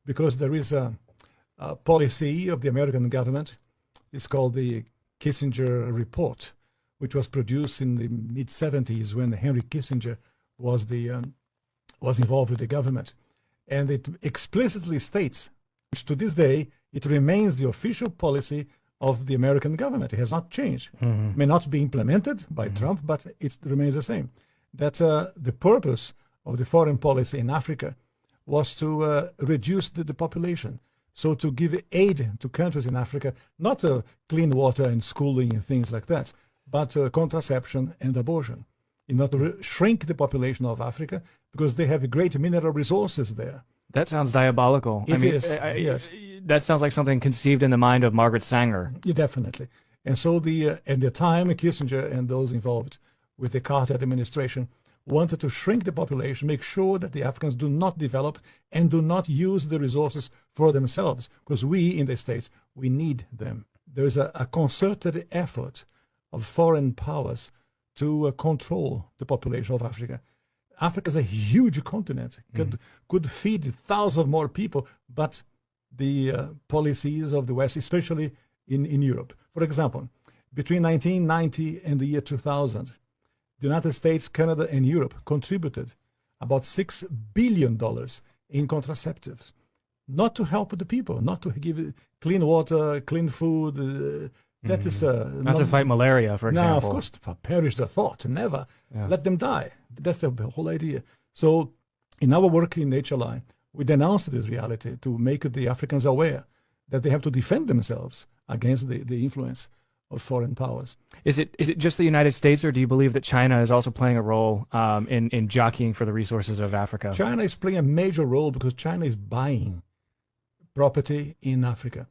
because there is a policy of the American government. It's called the Kissinger Report, which was produced in the mid-70s when Henry Kissinger was involved with the government. And it explicitly states, which to this day, it remains the official policy of the American government. It has not changed. It may not be implemented by Trump, but it remains the same. That the purpose of the foreign policy in Africa was to reduce the population. So to give aid to countries in Africa, not clean water and schooling and things like that, but contraception and abortion, in order to shrink the population of Africa, because they have great mineral resources there. That sounds diabolical. It is, yes. That sounds like something conceived in the mind of Margaret Sanger. Yeah, definitely. And so at the time, Kissinger and those involved with the Carter administration wanted to shrink the population, make sure that the Africans do not develop and do not use the resources for themselves, because we in the States, we need them. There is a concerted effort of foreign powers to control the population of Africa. Africa is a huge continent, could feed thousands more people, but the policies of the West, especially in Europe. For example, between 1990 and the year 2000, the United States, Canada, and Europe contributed about $6 billion in contraceptives, not to help the people, not to give clean water, clean food. That is not to fight malaria, for example. No, of course, perish the thought, never. Let them die. That's the whole idea. So in our work in HLI, we denounced this reality to make the Africans aware that they have to defend themselves against the influence of foreign powers. Is it just the United States, or do you believe that China is also playing a role in jockeying for the resources of Africa? China is playing a major role because China is buying property in Africa.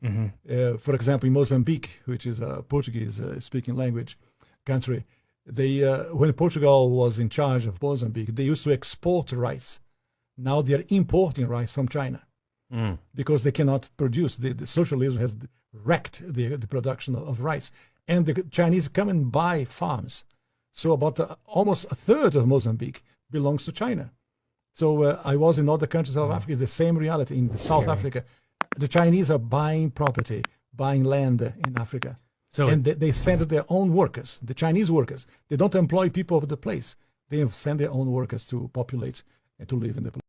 For example, in Mozambique, which is a Portuguese-speaking language country, when Portugal was in charge of Mozambique, they used to export rice. Now they are importing rice from China because they cannot produce. The socialism has wrecked the production of rice. And the Chinese come and buy farms. So about almost a third of Mozambique belongs to China. So I was in other countries of Africa, the same reality. In South Africa, the Chinese are buying property, buying land in Africa. And they send their own workers, the Chinese workers. They don't employ people of the place. They send their own workers to populate and to live in the place.